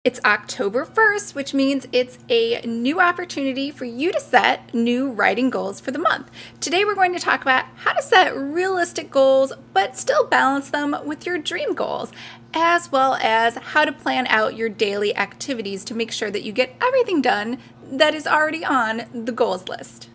It's October 1st, which means it's a new opportunity for you to set new writing goals for the month. Today we're going to talk about how to set realistic goals but still balance them with your dream goals, as well as how to plan out your daily activities to make sure that you get everything done that is already on the goals list.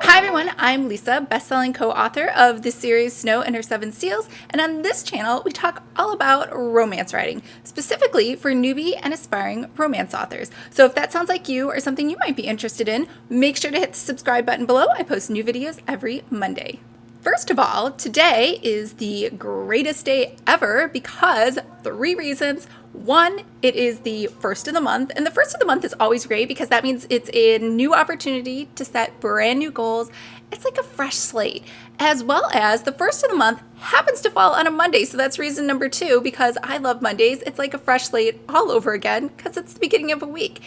Hi everyone, I'm Lisa, best-selling co-author of the series Snow and Her Seven Seals, and on this channel we talk all about romance writing, specifically for newbie and aspiring romance authors. So if that sounds like you or something you might be interested in, make sure to hit the subscribe button below. I post new videos every Monday. First of all, today is the greatest day ever because 3 reasons. 1, it is the first of the month, and the first of the month is always great because that means it's a new opportunity to set brand new goals. It's like a fresh slate, as well as the first of the month happens to fall on a Monday, so that's reason number 2, because I love Mondays. It's like a fresh slate all over again because it's the beginning of a week.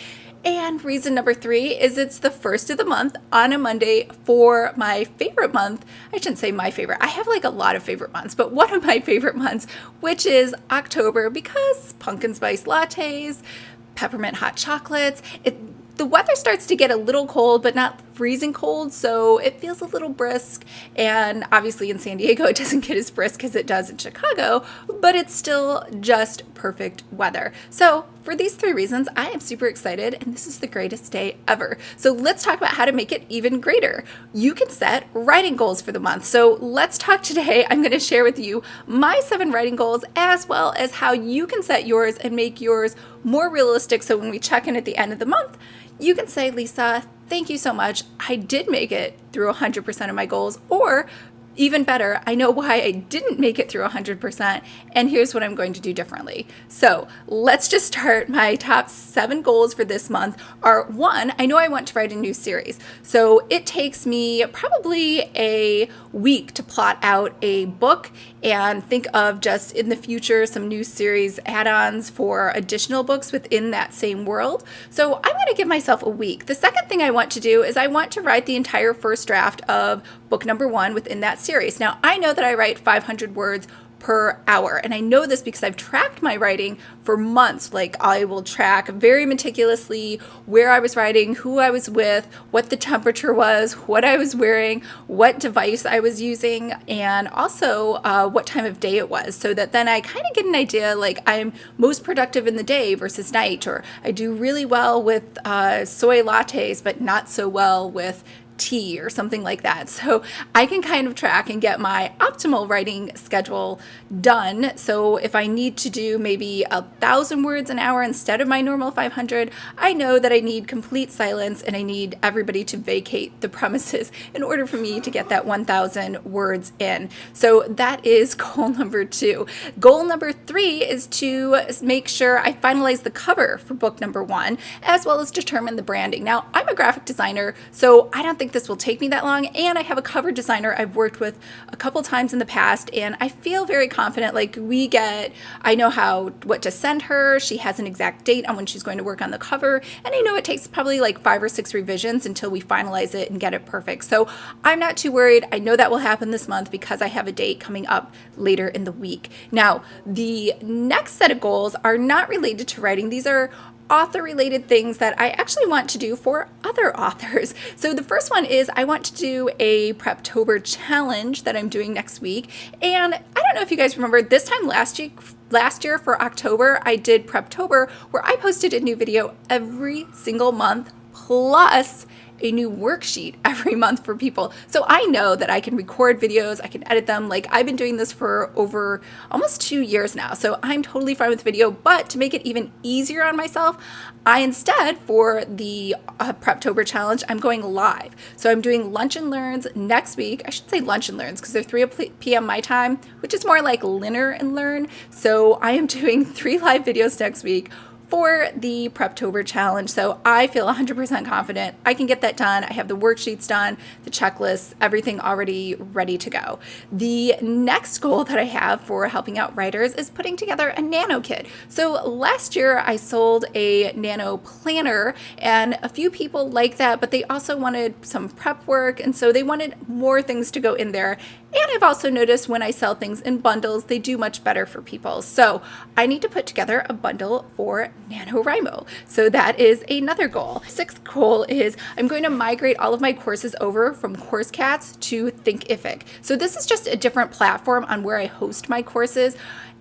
And reason number 3 is it's the first of the month on a Monday for my favorite month. I shouldn't say my favorite. I have like a lot of favorite months, but one of my favorite months, which is October, because pumpkin spice lattes, peppermint hot chocolates. The weather starts to get a little cold, but not freezing cold, so it feels a little brisk. And obviously in San Diego, it doesn't get as brisk as it does in Chicago, but it's still just perfect weather. So for these 3 reasons, I am super excited, and this is the greatest day ever. So let's talk about how to make it even greater. You can set writing goals for the month. So let's talk today. I'm going to share with you my 7 writing goals, as well as how you can set yours and make yours more realistic. So when we check in at the end of the month, you can say, Lisa, thank you so much. I did make it through 100% of my goals, or even better, I know why I didn't make it through 100%, and here's what I'm going to do differently. So let's just start. My top 7 goals for this month are: 1, I know I want to write a new series. So it takes me probably a week to plot out a book and think of just in the future some new series add-ons for additional books within that same world. So I'm going to give myself a week. The second thing I want to do is I want to write the entire first draft of book number 1 within that series. Now, I know that I write 500 words per hour, and I know this because I've tracked my writing for months. Like, I will track very meticulously where I was writing, who I was with, what the temperature was, what I was wearing, what device I was using, and also what time of day it was, so that then I kind of get an idea, like I'm most productive in the day versus night, or I do really well with soy lattes but not so well with tea or something like that. So I can kind of track and get my optimal writing schedule done. So if I need to do maybe 1,000 words an hour instead of my normal 500, I know that I need complete silence and I need everybody to vacate the premises in order for me to get that 1,000 words in. So that is goal number 2. Goal number 3 is to make sure I finalize the cover for book number 1, as well as determine the branding. Now, I'm a graphic designer, so I don't think this will take me that long, and I have a cover designer I've worked with a couple times in the past, and I feel very confident. Like, I know what to send her. She has an exact date on when she's going to work on the cover, and I know it takes probably like 5 or 6 revisions until we finalize it and get it perfect. So I'm not too worried. I know that will happen this month because I have a date coming up later in the week. Now, the next set of goals are not related to writing. These are author-related things that I actually want to do for other authors. So the first one is I want to do a PREPtober challenge that I'm doing next week. And I don't know if you guys remember, this time last year for October, I did PREPtober, where I posted a new video every single month, plus a new worksheet every month for people. So I know that I can record videos, I can edit them. Like, I've been doing this for over almost 2 years now, so I'm totally fine with video. But to make it even easier on myself, I instead, for the PREPtober challenge, I'm going live. So I'm doing lunch and learns next week. I should say lunch and learns because they're 3 p.m. my time, which is more like Linner and Learn. So I am doing 3 live videos next week for the PREPtober challenge. So I feel 100% confident I can get that done. I have the worksheets done, the checklists, everything already ready to go. The next goal that I have for helping out writers is putting together a NaNo Kit. So last year I sold a Nano planner, and a few people liked that, but they also wanted some prep work, and so they wanted more things to go in there. And I've also noticed when I sell things in bundles, they do much better for people. So I need to put together a bundle for NaNoWriMo. So that is another goal. Sixth goal is I'm going to migrate all of my courses over from CourseCats to Thinkific. So this is just a different platform on where I host my courses.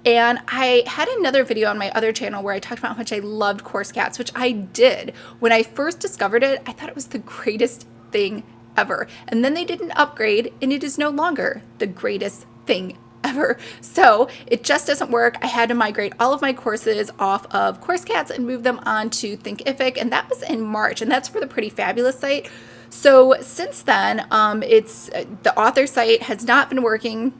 And I had another video on my other channel where I talked about how much I loved CourseCats, which I did. When I first discovered it, I thought it was the greatest thing ever. And then they did an upgrade and it is no longer the greatest thing ever. So it just doesn't work. I had to migrate all of my courses off of CourseCats and move them onto Thinkific. And that was in March, and that's for the Pretty Fabulous site. So since then, the author site has not been working.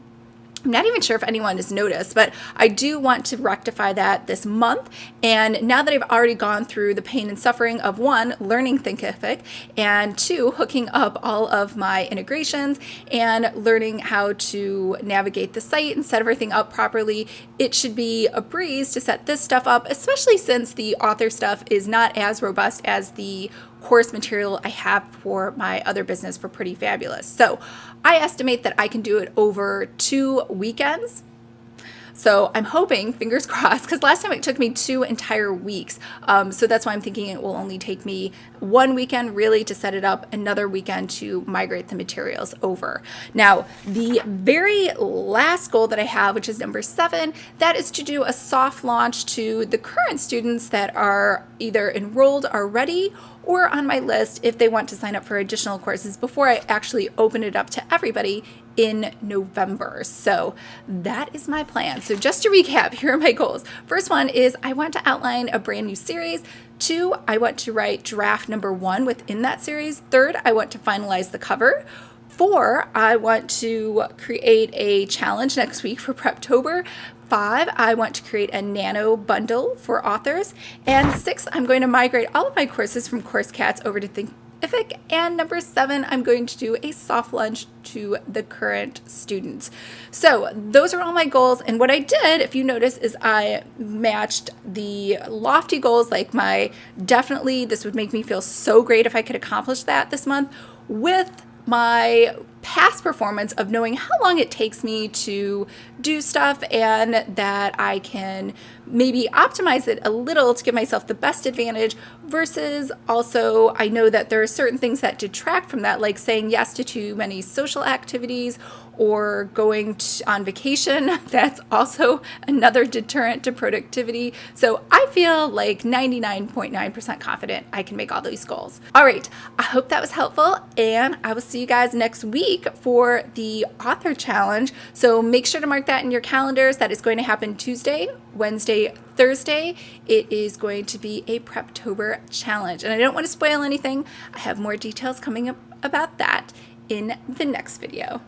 I'm not even sure if anyone has noticed, but I do want to rectify that this month. And now that I've already gone through the pain and suffering of one, learning Thinkific, and two, hooking up all of my integrations and learning how to navigate the site and set everything up properly, it should be a breeze to set this stuff up, especially since the author stuff is not as robust as the course material I have for my other business for Pretty Fabulous. So I estimate that I can do it over 2 weekends. So I'm hoping, fingers crossed, because last time it took me 2 entire weeks. So that's why I'm thinking it will only take me 1 weekend really to set it up, another weekend to migrate the materials over. Now, the very last goal that I have, which is number 7, that is to do a soft launch to the current students that are either enrolled already or on my list if they want to sign up for additional courses before I actually open it up to everybody in November. So that is my plan. So just to recap, here are my goals. First one is I want to outline a brand new series. 2, I want to write draft number 1 within that series. 3rd, I want to finalize the cover. 4, I want to create a challenge next week for PREPtober. 5, I want to create a nano bundle for authors. And 6, I'm going to migrate all of my courses from CourseCats over to Thinkific. And number 7, I'm going to do a soft launch to the current students. So those are all my goals. And what I did, if you notice, is I matched the lofty goals, like my definitely this would make me feel so great if I could accomplish that this month, with my past performance of knowing how long it takes me to do stuff and that I can maybe optimize it a little to give myself the best advantage, versus also I know that there are certain things that detract from that, like saying yes to too many social activities or going on vacation. That's also another deterrent to productivity. So I feel like 99.9% confident I can make all these goals. All right, I hope that was helpful, and I will see you guys next week for the author challenge. So make sure to mark that in your calendars. That is going to happen Tuesday, Wednesday, Thursday. It is going to be a PREPtober challenge, and I don't want to spoil anything. I have more details coming up about that in the next video.